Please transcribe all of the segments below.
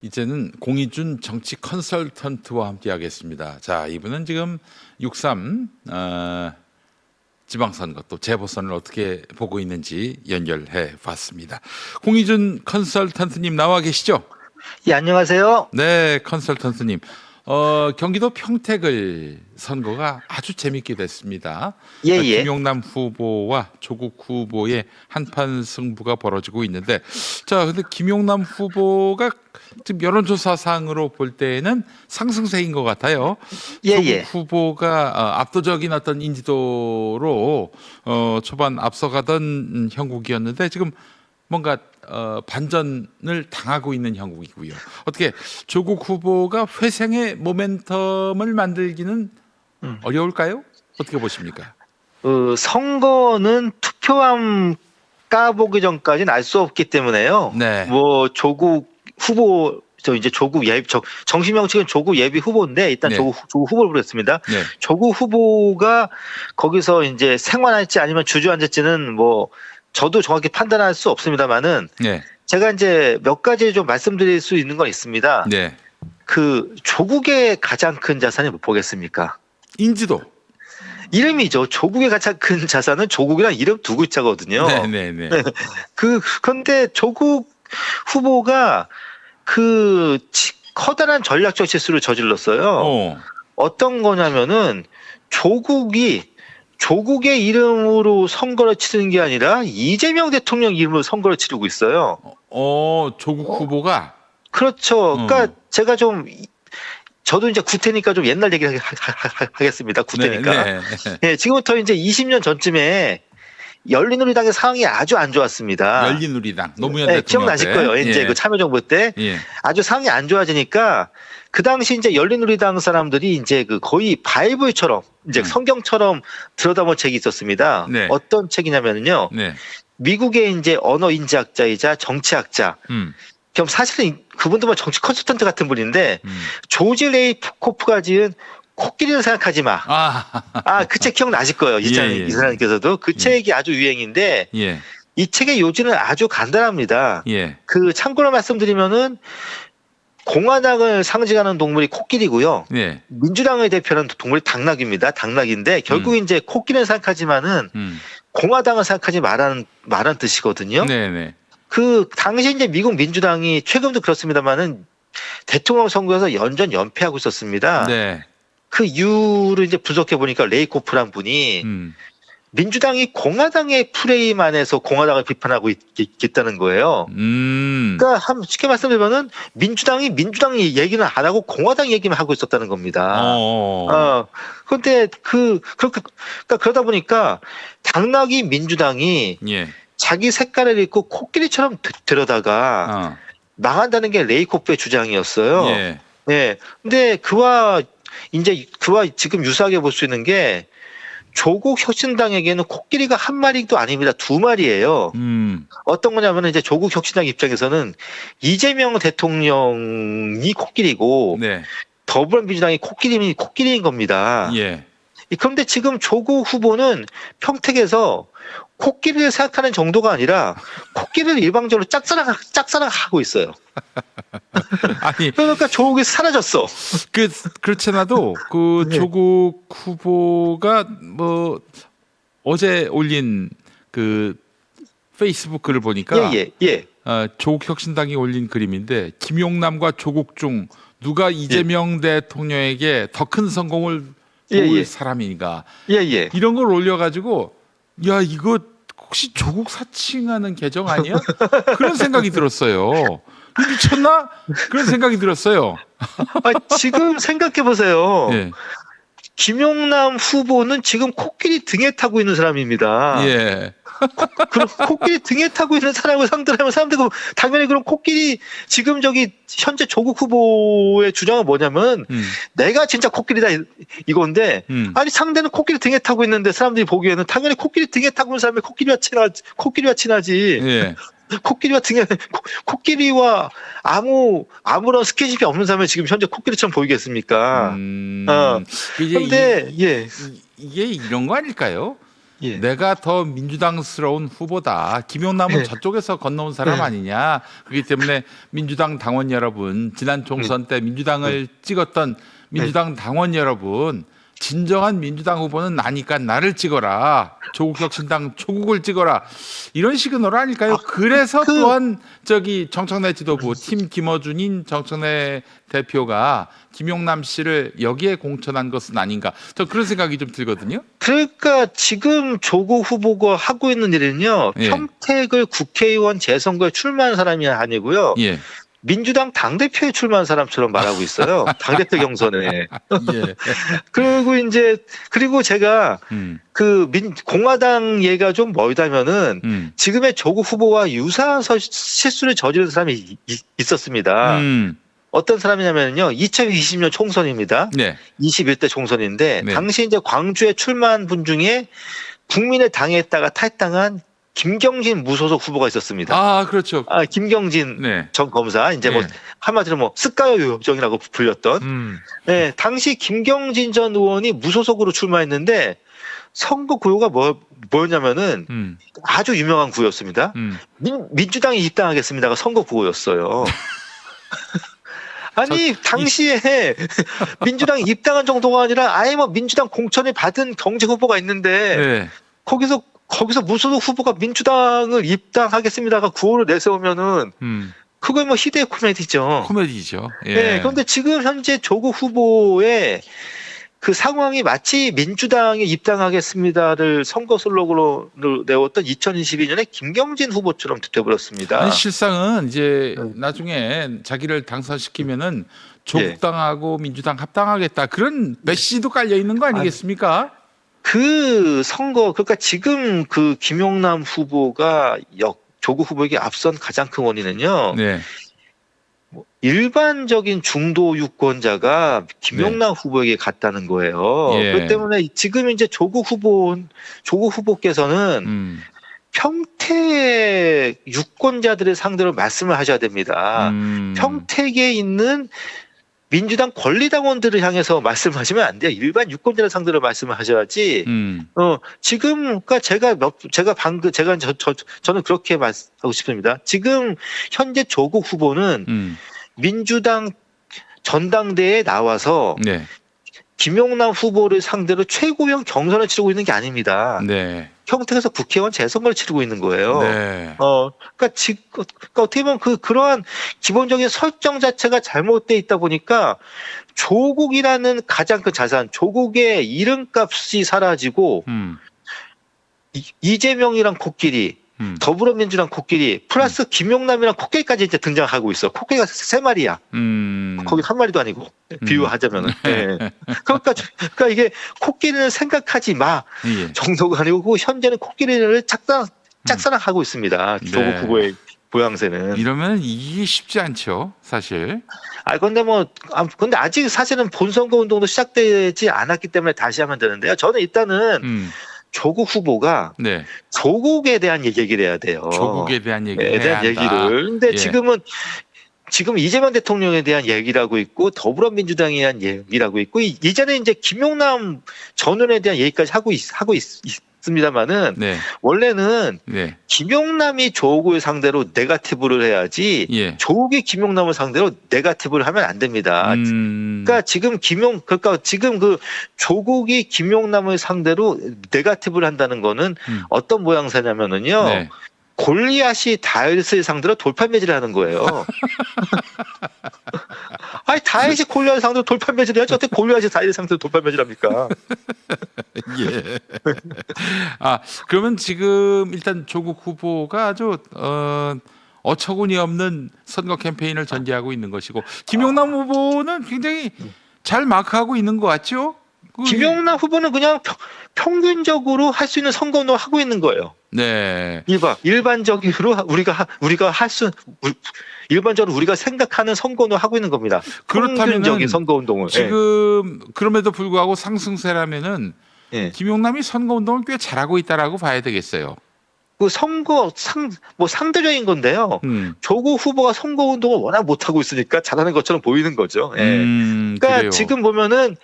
이제는 공희준 정치 컨설턴트와 함께하겠습니다. 자, 이분은 지금 6.3 지방선거 또 재보선을 어떻게 보고 있는지 연결해 봤습니다. 공희준 컨설턴트님 나와 계시죠? 예, 안녕하세요. 네, 컨설턴트님. 경기도 평택을 선거가 아주 재밌게 됐습니다. 예, 예. 김용남 후보와 조국 후보의 한판 승부가 벌어지고 있는데, 자, 근데 김용남 후보가 지금 여론조사상으로 볼 때는 상승세인 것 같아요. 예, 조국 예. 후보가 압도적인 어떤 인지도로 초반 앞서가던 형국이었는데 지금 뭔가 반전을 당하고 있는 형국이고요. 어떻게 조국 후보가 회생의 모멘텀을 만들기는 어려울까요? 어떻게 보십니까? 선거는 투표함 까보기 전까지는 알 수 없기 때문에요. 네. 뭐 조국 후보 이제 조국 예비 정식 명칭은 조국 예비 후보인데 일단 네. 조국 후보를 부르겠습니다. 네. 조국 후보가 거기서 이제 생활할지 아니면 주저앉을지는 뭐 저도 정확히 판단할 수 없습니다만은 네. 제가 이제 몇 가지 좀 말씀드릴 수 있는 건 있습니다. 네. 그 조국의 가장 큰 자산이 뭐겠습니까? 인지도. 이름이죠. 조국의 가장 큰 자산은 조국이란 이름 두 글자거든요. 네. 근데 조국 후보가 그 커다란 전략적 실수를 저질렀어요. 어떤 거냐면은 조국의 이름으로 선거를 치르는 게 아니라 이재명 대통령 이름으로 선거를 치르고 있어요. 조국 후보가. 그렇죠. 그러니까 제가 저도 이제 구태니까 좀 옛날 얘기 하겠습니다. 구태니까. 네. 예, 지금부터 이제 20년 전쯤에 열린우리당의 상황이 아주 안 좋았습니다. 열린우리당 노무현 네, 대통령 기억나실 거예요. 이제 그 참여정부 때 아주 상황이 안 좋아지니까 그 당시 이제 열린우리당 사람들이 이제 그 거의 바이블처럼 이제 성경처럼 들여다볼 책이 있었습니다. 네. 어떤 책이냐면요. 네. 미국의 이제 언어 인지학자이자 정치학자. 그럼 사실은 그분도 정치 컨설턴트 같은 분인데 조지 레이코프가 지은 코끼리를 생각하지 마. 그 책 기억나실 거예요. 이 사람께서도 그 책이 아주 유행인데 이 책의 요지는 아주 간단합니다. 그 참고로 말씀드리면은 공화당을 상징하는 동물이 코끼리고요. 민주당을 대표하는 동물이 당나귀입니다. 당나귀인데 결국 이제 코끼리를 생각하지만은 공화당을 생각하지 말라는 뜻이거든요. 그 당시 이제 미국 민주당이 최근도 그렇습니다만은 대통령 선거에서 연패하고 있었습니다. 그 이유를 이제 분석해 보니까 레이코프란 분이 민주당이 공화당의 프레임 안에서 공화당을 비판하고 있다는 거예요. 그러니까 쉽게 말씀드리면은 민주당 얘기는 안 하고 공화당 얘기만 하고 있었다는 겁니다. 그런데 그러다 보니까 당나귀 민주당이 자기 색깔을 잃고 코끼리처럼 되려다가 망한다는 게 레이코프의 주장이었어요. 근데 그와 지금 유사하게 볼 수 있는 게 조국 혁신당에게는 코끼리가 한 마리도 아닙니다. 두 마리예요. 어떤 거냐면 이제 조국 혁신당 입장에서는 이재명 대통령이 코끼리고 더불어민주당이 코끼리인 겁니다. 그런데 지금 조국 후보는 평택에서 코끼리를 생각하는 정도가 아니라 코끼리를 일방적으로 짝사랑하고 있어요. 아니, 그러니까 조국이 사라졌어. 그렇지 않아도 조국 후보가 뭐 어제 올린 그 페이스북 글을 보니까 조국 혁신당이 올린 그림인데 김용남과 조국 중 누가 이재명 대통령에게 더 큰 성공을 도울 사람인가 이런 걸 올려가지고 야 이거 혹시 조국 사칭하는 계정 아니야? 그런 생각이 들었어요. 미쳤나? 그런 생각이 들었어요. 지금 생각해 보세요. 김용남 후보는 지금 코끼리 등에 타고 있는 사람입니다. 코끼리 등에 타고 있는 사람을 상대로 하면 사람들이 당연히 그럼 코끼리 지금 현재 조국 후보의 주장은 뭐냐면 내가 진짜 코끼리다 이건데 아니 상대는 코끼리 등에 타고 있는데 사람들이 보기에는 당연히 코끼리 등에 타고 있는 사람이 코끼리와 친하지. 코끼리와 아무런 스킨십이 없는 사람이 지금 현재 코끼리처럼 보이겠습니까? 그런데 이게 이런 거 아닐까요? 예. 내가 더 민주당스러운 후보다. 김용남은 네. 저쪽에서 건너온 사람 네. 아니냐. 그렇기 때문에 민주당 당원 여러분, 지난 총선 때 민주당을 찍었던 민주당 당원 여러분, 진정한 민주당 후보는 나니까 나를 찍어라. 조국혁신당 조국을 찍어라. 이런 시그널 아닐까요? 그래서 또한 정청래 지도부 팀 김어준인 정청래 대표가 김용남 씨를 여기에 공천한 것은 아닌가. 저 그런 생각이 좀 들거든요. 그러니까 지금 조국 후보가 하고 있는 일은요. 예. 평택을 국회의원 재선거에 출마한 사람이 아니고요. 예. 민주당 당대표에 출마한 사람처럼 말하고 있어요. 당대표 경선에. 예. 그리고 제가 공화당 얘가 좀 멀다면은 지금의 조국 후보와 유사한 실수를 저지른 사람이 있었습니다. 어떤 사람이냐면요. 2020년 총선입니다. 네. 21대 총선인데 네. 당시 이제 광주에 출마한 분 중에 국민의 당에다가 탈당한 김경진 무소속 후보가 있었습니다. 아, 그렇죠. 김경진 네. 전 검사 이제 뭐 네. 한마디로 뭐 스카요 요정이라고 불렸던. 네, 당시 김경진 전 의원이 무소속으로 출마했는데 선거 구호가 뭐였냐면은 아주 유명한 구호였습니다. 민주당에 입당하겠습니다가 선거 구호였어요. 아니 당시에 민주당에 입당한 정도가 아니라 아예 뭐 민주당 공천을 받은 경제 후보가 있는데 네. 거기서 무소속 후보가 민주당을 입당하겠습니다가 구호를 내세우면은 그건 뭐 희대의 코미디죠. 코미디죠. 예. 네, 그런데 지금 현재 조국 후보의 그 상황이 마치 민주당에 입당하겠습니다를 선거 슬로건으로 내었던 2022년에 김경진 후보처럼 돼버렸습니다. 아니, 실상은 이제 나중에 자기를 당선시키면은 조국당하고 민주당 합당하겠다 그런 메시지도 깔려 있는 거 아니겠습니까? 그 선거 그러니까 지금 그 김용남 후보가 조국 후보에게 앞선 가장 큰 원인은요. 네. 일반적인 중도 유권자가 김용남 후보에게 갔다는 거예요. 예. 그렇기 때문에 지금 이제 조국 후보께서는 평택 유권자들의 상대로 말씀을 하셔야 됩니다. 평택에 있는 민주당 권리당원들을 향해서 말씀하시면 안 돼요. 일반 유권자를 상대로 말씀을 하셔야지. 지금 그러니까 저는 그렇게 말하고 싶습니다. 지금 현재 조국 후보는 민주당 전당대회에 나와서 네. 김용남 후보를 상대로 최고위원 경선을 치르고 있는 게 아닙니다. 네. 평택에서 국회의원 재선거를 치르고 있는 거예요. 네. 그러니까 어떻게 보면 그러한 기본적인 설정 자체가 잘못돼 있다 보니까 조국이라는 가장 큰 자산, 조국의 이름값이 사라지고 이재명이랑 코끼리, 더불어민주당 코끼리 플러스 김용남이랑 코끼리까지 이제 등장하고 있어. 코끼리가 세 마리야. 거기 한 마리도 아니고 비유하자면은. 네. 그러니까 이게 코끼리는 생각하지 마 정도가 아니고 현재는 코끼리를 짝사랑하고 있습니다. 조국 네. 후보의 모양새는. 이러면 이게 쉽지 않죠, 사실. 근데 아직 사실은 본선거 운동도 시작되지 않았기 때문에 다시 하면 되는데요. 저는 일단은 조국 후보가 네. 조국에 대한 얘기를 해야 돼요. 조국에 대한 얘기를 해야 대한 한다. 얘기를. 근데 예. 지금 이재명 대통령에 대한 얘기를 하고 있고 더불어민주당에 대한 얘기를 하고 있고 이전에 이제 김용남 전 의원에 대한 얘기까지 하고 있습니다만은 네. 원래는 네. 김용남이 조국을 상대로 네거티브를 해야지 예. 조국이 김용남을 상대로 네거티브를 하면 안 됩니다. 그러니까 지금 그 조국이 김용남을 상대로 네거티브를 한다는 거는 어떤 모양새냐면은요. 네. 골리앗이 다윗을 상대로 돌팔매질을 하는 거예요. 아니 다윗이 골리앗을 상대로 돌팔매질을 해야지 어떻게 골리앗이 다윗을 상대로 돌팔매질합니까? 예. 그러면 지금 일단 조국 후보가 아주 어처구니 없는 선거 캠페인을 전개하고 있는 것이고 김용남 후보는 굉장히 잘 마크하고 있는 것 같죠? 김용남 후보는 그냥 평균적으로 할 수 있는 선거 운동을 하고 있는 거예요. 네. 일반적으로 일반적으로 우리가 생각하는 선거 운동을 하고 있는 겁니다. 평균적인 선거 운동을. 지금 그럼에도 불구하고 상승세라면은 김용남이 선거 운동을 꽤 잘하고 있다라고 봐야 되겠어요. 그 상대적인 건데요. 조국 후보가 선거 운동을 워낙 못 하고 있으니까 잘하는 것처럼 보이는 거죠. 그러니까 그래요. 지금 보면은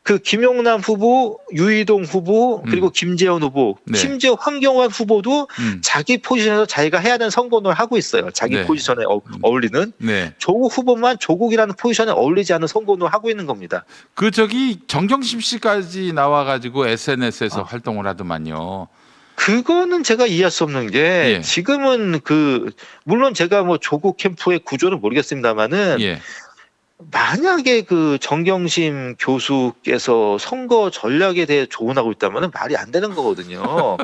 그 김용남 후보, 유이동 후보, 그리고 김재원 후보, 네. 심지어 황교안 후보도 자기 포지션에서 자기가 해야 되는 선거운동을 하고 있어요. 자기 네. 포지션에 어울리는. 네. 조국 후보만 조국이라는 포지션에 어울리지 않는 선거운동을 하고 있는 겁니다. 그 저기 정경심 씨까지 나와가지고 SNS에서 활동을 하더만요. 그거는 제가 이해할 수 없는 게 예. 지금은 물론 제가 뭐 조국 캠프의 구조는 모르겠습니다만은 예. 만약에 그 정경심 교수께서 선거 전략에 대해 조언하고 있다면 말이 안 되는 거거든요.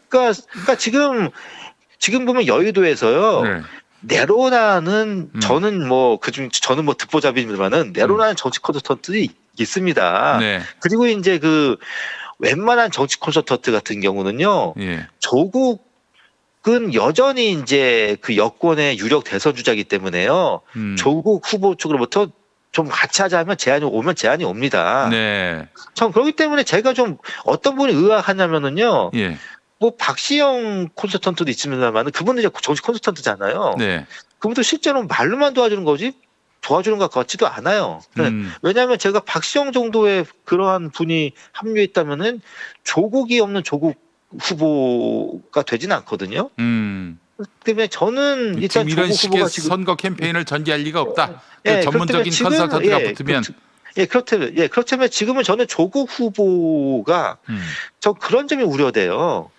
그러니까 지금 보면 여의도에서요. 네. 내로나는 저는 뭐 듣보잡입니다만은 내로나는 정치 콘서트들이 있습니다. 네. 그리고 이제 웬만한 정치 콘서트 같은 경우는요. 예. 조국은 여전히 이제 그 여권의 유력 대선 주자이기 때문에요. 조국 후보 쪽으로부터 좀 같이 하자면 제안이 옵니다. 네. 전 그렇기 때문에 제가 좀 어떤 분이 의아하냐면은요. 예. 뭐 박시영 콘서턴트도 있습니다만 그분은 이제 정치 콘서턴트잖아요. 네. 그분도 실제로 말로만 도와주는 거지 도와주는 것 같지도 않아요. 왜냐하면 제가 박시영 정도의 그러한 분이 합류했다면은 조국이 없는 조국 후보가 되지는 않거든요. 때문에 저는 일단 지금 이런 조국 식의 후보가 지금 선거 캠페인을 전개할 리가 없다. 예, 전문적인 컨설턴트가 붙으면 그렇다면 지금은 저는 조국 후보가 저 그런 점이 우려돼요.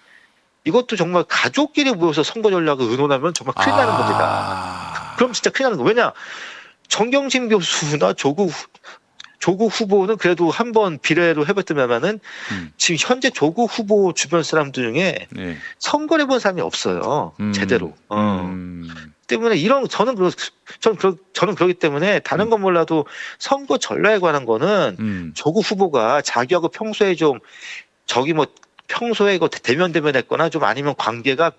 이것도 정말 가족끼리 모여서 선거 전략을 의논하면 정말 큰일 나는 겁니다. 그럼 진짜 큰일 나는 거. 왜냐 정경심 교수나 조국 후보는 그래도 한번 비례로 해봤더만은 지금 현재 조국 후보 주변 사람들 중에 네. 선거를 해본 사람이 없어요. 제대로. 때문에 저는 그렇기 때문에 다른 건 몰라도 선거 전략에 관한 거는 조국 후보가 자기하고 평소에 평소에 대면했거나 좀 아니면 관계가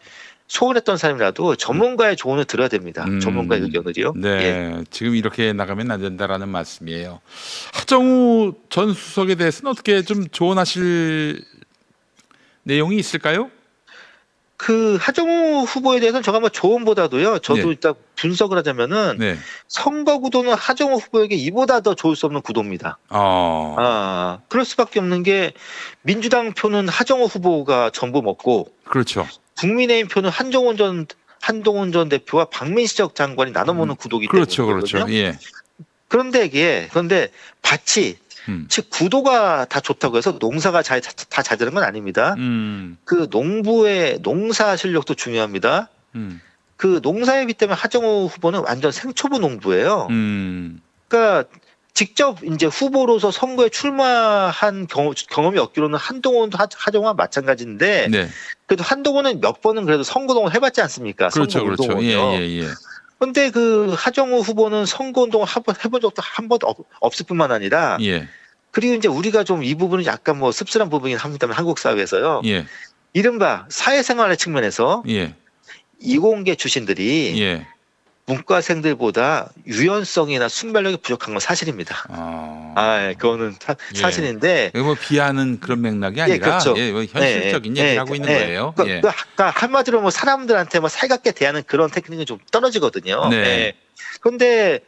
소원했던 사람이라도 전문가의 조언을 들어야 됩니다. 전문가의 의견을요. 네, 예. 지금 이렇게 나가면 안 된다라는 말씀이에요. 하정우 전 수석에 대해서는 어떻게 좀 조언하실 내용이 있을까요? 하정우 후보에 대해서는 제가 조언보다도요. 저도 네. 일단 분석을 하자면은 네. 선거 구도는 하정우 후보에게 이보다 더 좋을 수 없는 구도입니다. 그럴 수밖에 없는 게 민주당 표는 하정우 후보가 전부 먹고, 그렇죠. 국민의힘 표는 한동훈 전 대표와 박민식 장관이 나눠 먹는 구도이기 그렇죠, 때문이거든요. 그렇죠. 예. 그런데 밭이 즉 구도가 다 좋다고 해서 농사가 다 잘 되는 건 아닙니다. 그 농부의 농사 실력도 중요합니다. 그 농사에 때문에 하정우 후보는 완전 생초보 농부예요. 그러니까 직접 이제 후보로서 선거에 출마한 경험이 없기로는 한동훈도 하정우와 마찬가지인데, 네. 그래도 한동훈은 몇 번은 그래도 선거동을 해봤지 않습니까? 그렇죠, 선거운동은요. 그렇죠. 예. 근데 하정우 후보는 선거운동을 해본 적도 한 번도 없을 뿐만 아니라, 예. 그리고 이제 우리가 좀 이 부분은 약간 씁쓸한 부분이긴 합니다만 한국 사회에서요. 예. 이른바 사회생활의 측면에서 예. 이공계 출신들이 예. 문과생들보다 유연성이나 순발력이 부족한 건 사실입니다. 그거는 사실인데. 뭐 비하는 그런 맥락이 아니라 그렇죠. 현실적인 얘기를 하고 있는 거예요. 그러니까 한마디로 사람들한테 살갑게 대하는 그런 테크닉이 좀 떨어지거든요. 네. 그런데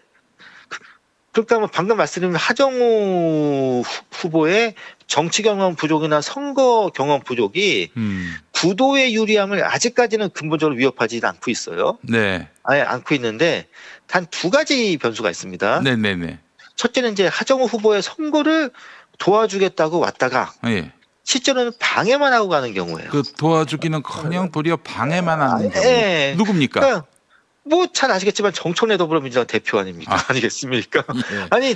그러니까 방금 말씀드린 하정우 후보의 정치 경험 부족이나 선거 경험 부족이 구도의 유리함을 아직까지는 근본적으로 위협하지 않고 있어요. 네. 아예 않고 있는데 단 두 가지 변수가 있습니다. 네네네. 첫째는 이제 하정우 후보의 선거를 도와주겠다고 왔다가 실제로는 방해만 하고 가는 경우예요. 도와주기는커녕 도리어 방해만 하는 경우. 누굽니까? 그러니까 잘 아시겠지만 정청래 더불어민주당 대표 아니겠습니까? 아니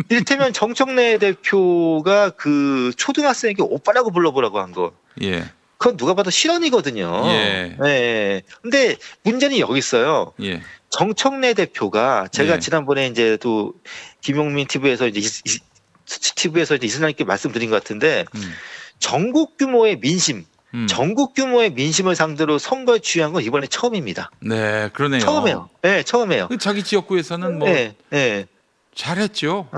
이를테면 정청래 대표가 초등학생에게 오빠라고 불러보라고 한 거. 그건 누가 봐도 실언이거든요. 근데 문제는 여기 있어요. 정청래 대표가 제가 지난번에 이제 또 김용민 TV에서 TV에서 이슬람님께 말씀드린 것 같은데 전국 규모의 민심. 전국 규모의 민심을 상대로 선거에 취한 건 이번에 처음입니다. 네, 그러네요. 처음이에요. 처음이에요. 자기 지역구에서는 잘했죠.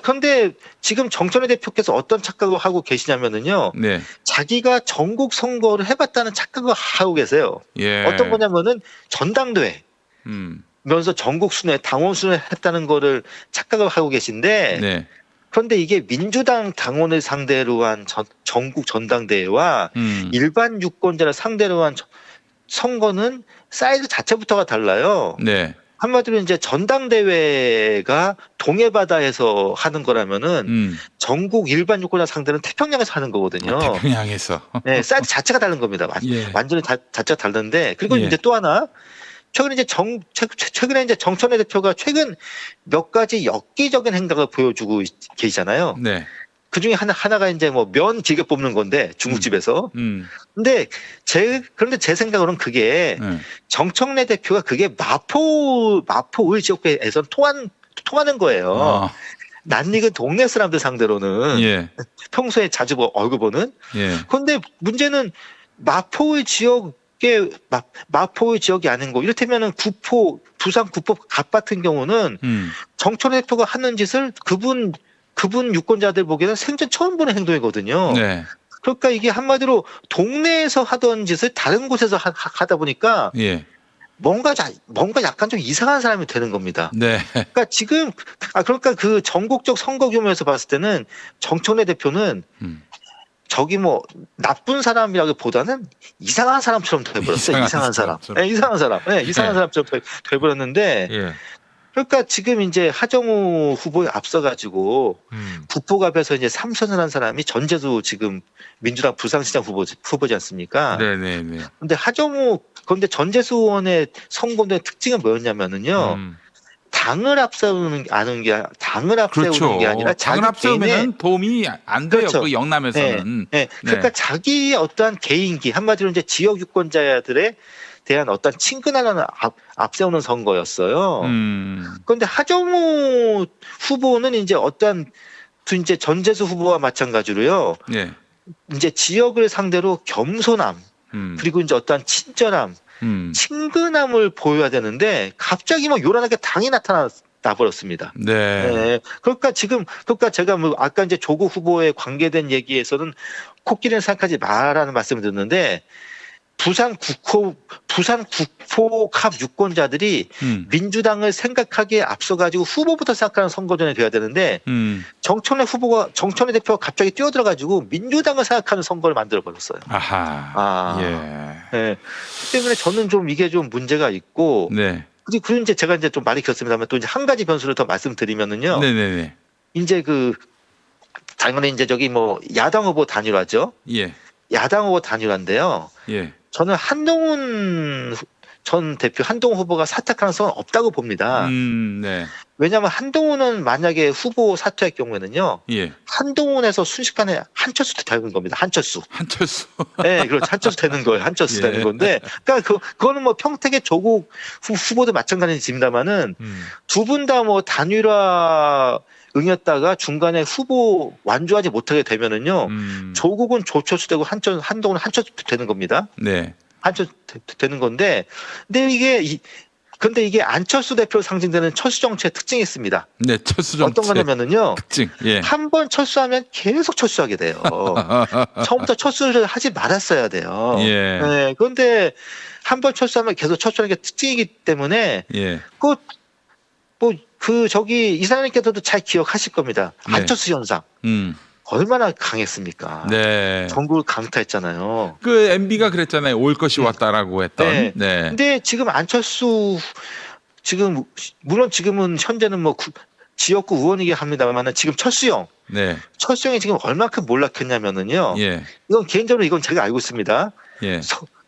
그런데 지금 정청래 대표께서 어떤 착각을 하고 계시냐면은요. 자기가 전국 선거를 해봤다는 착각을 하고 계세요. 어떤 거냐면은 전당대회. 면서 전국 순회, 당원 순회 했다는 거를 착각을 하고 계신데. 그런데 이게 민주당 당원을 상대로 한 전국 전당대회와 일반 유권자를 상대로 한 선거는 사이즈 자체부터가 달라요. 네. 한마디로 이제 전당대회가 동해바다에서 하는 거라면은 전국 일반 유권자 상대는 태평양에서 하는 거거든요. 태평양에서. 네, 사이즈 자체가 다른 겁니다. 예. 완전히 자체가 다른데 그리고 예. 이제 또 하나 최근에 이제 정청래 대표가 최근 몇 가지 엽기적인 행각을 보여주고 계시잖아요. 네. 그 중에 하나가 이제 뭐 면 길게 뽑는 건데 중국집에서. 근데 그런데 제 생각으로는 그게 정청래 대표가 그게 마포의 지역구에서 통하는 거예요. 낯익은 동네 사람들 상대로는 예. 평소에 자주 얼굴 보는. 예. 그런데 문제는 마포의 지역이 아닌 거. 이를테면은 부산 구포 갑 같은 경우는 정청래 대표가 하는 짓을 그분 유권자들 보기에는 생전 처음 보는 행동이거든요. 네. 그러니까 이게 한마디로 동네에서 하던 짓을 다른 곳에서 하다 보니까 예. 뭔가 약간 좀 이상한 사람이 되는 겁니다. 네. 그러니까 지금 그러니까 그 전국적 선거 규모에서 봤을 때는 정청래 대표는 저기 뭐 나쁜 사람이라기보다는 이상한 사람처럼 돼버렸어요. 이상한 사람. 네, 이상한 사람. 네, 이상한 사람처럼 돼버렸는데. 예. 그러니까 지금 이제 하정우 후보에 앞서가지고 구포갑에서 이제 3선을 한 사람이 전재수 지금 민주당 부산시장 후보지 않습니까? 네네네. 그런데 전재수 의원의 선거의 특징은 뭐였냐면은요. 당을 앞세우는 게 아니라 당을 앞세우면 도움이 안 돼요. 그렇죠. 그 영남에서는. 네. 그러니까 자기의 어떠한 개인기 한마디로 이제 지역 유권자들의 대한 어떤 친근함을 앞세우는 선거였어요. 그런데 하정우 후보는 이제 이제 전재수 후보와 마찬가지로요. 네. 이제 지역을 상대로 겸손함 그리고 이제 어떠한 친절함, 친근함을 보여야 되는데 갑자기 막 요란하게 당이 나타나 버렸습니다. 네. 네. 그러니까 제가 뭐 아까 이제 조국 후보에 관계된 얘기에서는 코끼리는 생각하지 마라는 말씀을 드렸는데. 부산 구포갑 유권자들이 민주당을 생각하기에 앞서가지고 후보부터 생각하는 선거전에 돼야 되는데 정청래 대표가 갑자기 뛰어들어가지고 민주당을 생각하는 선거를 만들어 버렸어요. 아하. 예. 네. 그 때문에 저는 좀 이게 좀 문제가 있고. 네. 그리고 이제 제가 이제 좀 말이 길었습니다만 또 이제 한 가지 변수를 더 말씀드리면은요. 네네네. 이제 당연히 이제 저기 뭐 야당 후보 단일화죠. 예. 야당 후보 단일화인데요. 예. 저는 한동훈 후보가 사퇴 가능성은 없다고 봅니다. 네. 왜냐하면 한동훈은 만약에 후보 사퇴할 경우에는요. 예. 한동훈에서 순식간에 한철수도 되는 겁니다. 한철수. 네, 그렇죠. 한철수 되는 거예요. 한철수 되는 건데. 그러니까 그거는 뭐 평택의 조국 후보도 마찬가지입니다만은 두 분 다 뭐 단일화 응했다가 중간에 후보 완주하지 못하게 되면은요. 조국은 조철수 되고 한동훈은 한철수 되는 겁니다. 네. 한철수 되는 건데, 근데 이게 안철수 대표로 상징되는 철수 정치의 특징이 있습니다. 네, 철수 정치. 어떤 거냐면은요. 특징. 예. 한 번 철수하면 계속 철수하게 돼요. 처음부터 철수를 하지 말았어야 돼요. 예. 네, 그런데 한 번 철수하면 계속 철수하는 게 특징이기 때문에 예. 이사장님께서도 잘 기억하실 겁니다. 안철수 현상. 얼마나 강했습니까? 네. 전국을 강타했잖아요. 그 MB가 그랬잖아요. 올 것이 왔다라고 했던. 네. 네. 근데 지금 안철수 물론 지금은 현재는 뭐 지역구 의원이긴 합니다만 지금 철수형이 지금 얼마큼 몰락했냐면은요. 예. 이건 제가 알고 있습니다. 예.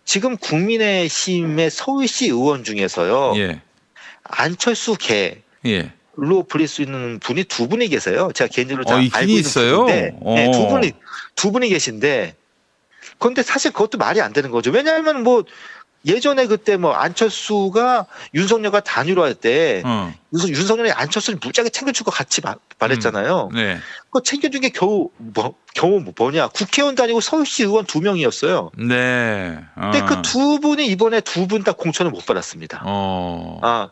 지금 국민의힘의 서울시 의원 중에서요. 예. 안철수 개. 예. 로 불릴 수 있는 분이 두 분이 계세요. 제가 개인적으로 잘 알고 있는 있어요? 분인데, 네, 두 분이 계신데, 그런데 사실 그것도 말이 안 되는 거죠. 왜냐하면 뭐 예전에 그때 뭐 안철수가 윤석열과 단일화할 때 윤석열이 안철수를 무지하게 챙겨줄 것 같이 말했잖아요. 네. 그거 챙겨준 게 겨우 뭐냐? 국회의원도 아니고 서울시 의원 2명이었어요. 네. 근데 그 두 분이 이번에 두 분 다 공천을 못 받았습니다.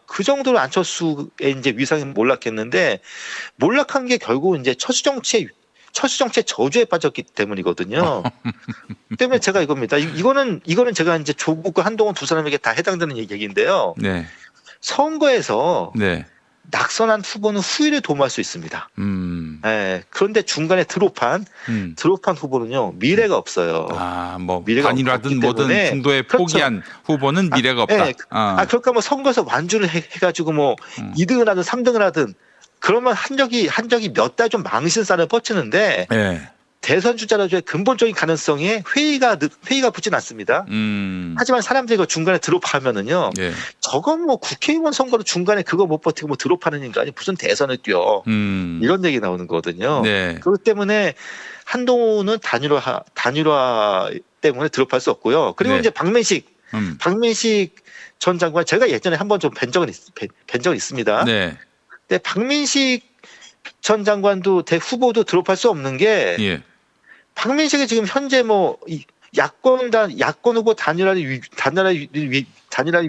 그 정도로 안철수의 이제 위상이 몰락했는데 몰락한 게 결국 이제 철수 정치의 저주에 빠졌기 때문이거든요. 때문에 제가 이겁니다. 이거는 제가 이제 조국과 한동훈 두 사람에게 다 해당되는 얘기인데요. 선거에서 낙선한 후보는 후위를 도모할 수 있습니다. 예, 그런데 중간에 드롭한 후보는요 미래가 없어요. 뭐 미래가 단일화든 없기 뭐든 때문에 중도에 그렇죠. 포기한 후보는 미래가 없다. 예, 그러니까 뭐 선거에서 완주를 해가지고 뭐 2등을 하든 3등을 하든 그러면 한 적이 몇 달 좀 망신살을 뻗치는데 예. 대선 주자로서의 근본적인 가능성에 회의가 붙진 않습니다. 하지만 사람들이 그 중간에 드롭하면은요, 예. 저건 뭐 국회의원 선거로 중간에 그거 못 버티고 뭐 드롭하는 인간이 무슨 대선을 뛰어 이런 얘기 나오는 거거든요. 네. 그렇기 때문에 한동훈은 단일화 때문에 드롭할 수 없고요. 그리고 네. 이제 박민식 전 장관 제가 예전에 한번 좀 뵌 적은 있습니다. 네. 근데 박민식 전 장관도 후보도 드롭할 수 없는 게 예. 박민식이 지금 현재 뭐 야권 후보 단일화를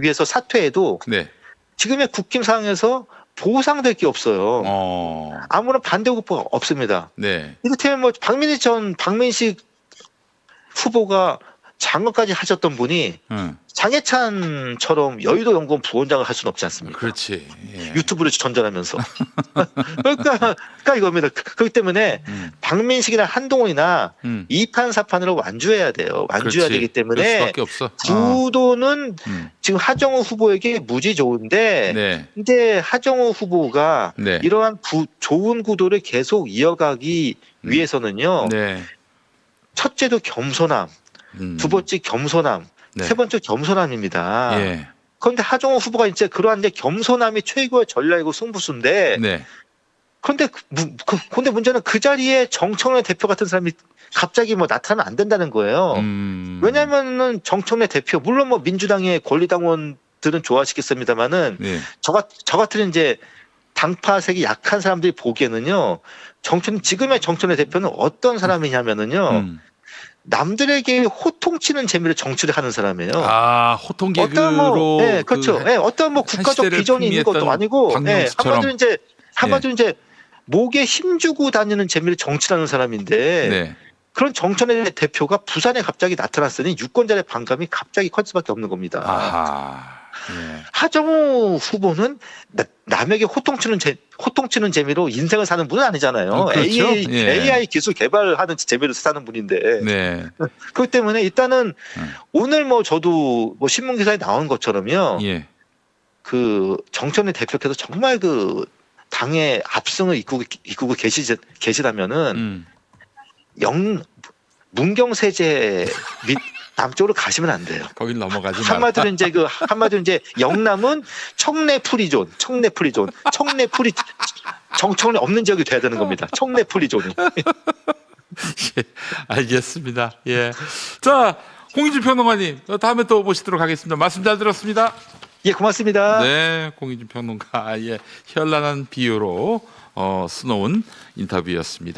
위해서 사퇴해도 네. 지금의 국힘 상황에서 보상될 게 없어요. 아무런 반대 후보가 없습니다. 네. 이를테면 뭐 박민식 후보가 장관까지 하셨던 분이 장해찬처럼 여의도 연구원 부원장을 할 수는 없지 않습니까? 그렇지. 예. 유튜브를 전전하면서. 그러니까 이겁니다. 그렇기 때문에 박민식이나 한동훈이나 2판 4판으로 완주해야 돼요. 완주해야 그렇지. 되기 때문에 수밖에 없어. 구도는 지금 하정우 후보에게 무지 좋은데 네. 근데 하정우 후보가 네. 이러한 좋은 구도를 계속 이어가기 위해서는요. 네. 첫째도 겸손함, 두 번째 겸손함, 네. 세 번째 겸손함입니다. 예. 그런데 하정우 후보가 이제 그러한데 겸손함이 최고의 전략이고 승부수인데 네. 그런데 문제는 그 자리에 정청래 대표 같은 사람이 갑자기 뭐 나타나면 안 된다는 거예요. 왜냐하면은 정청래 대표 물론 뭐 민주당의 권리당원들은 좋아하시겠습니다만은 네. 저 같은 이제 당파색이 약한 사람들이 보기에는요. 지금의 정청래 대표는 어떤 사람이냐면은요. 남들에게 호통치는 재미를 정치를 하는 사람이에요. 호통 개그로. 네, 그렇죠. 어떤 뭐 국가적 비전이 있는 것도 아니고, 한마디로 이제 목에 힘주고 다니는 재미를 정치하는 사람인데, 네. 그런 정청래 대표가 부산에 갑자기 나타났으니 유권자의 반감이 갑자기 커질 수밖에 없는 겁니다. 예. 하정우 후보는 남에게 호통치는 재미로 인생을 사는 분은 아니잖아요. 그렇죠? AI 기술 개발하는 재미로 사는 분인데. 네. 그렇기 때문에 일단은 오늘 뭐 저도 뭐 신문 기사에 나온 것처럼요. 예. 그 정청래 대표께서 정말 그 당의 압승을 이끌고 계시다면은 문경세제 및 남쪽으로 가시면 안 돼요. 거길 넘어가지 마. 한마디로 이제 영남은 청래프리존, 정청래 없는 지역이 돼야 되는 겁니다. 청래프리존이. 예, 알겠습니다. 예. 자, 홍인준 평론가님, 다음에 또 모시도록 하겠습니다. 말씀 잘 들었습니다. 예, 고맙습니다. 네, 홍인준 평론가, 현란한 비유로 수놓은 인터뷰였습니다.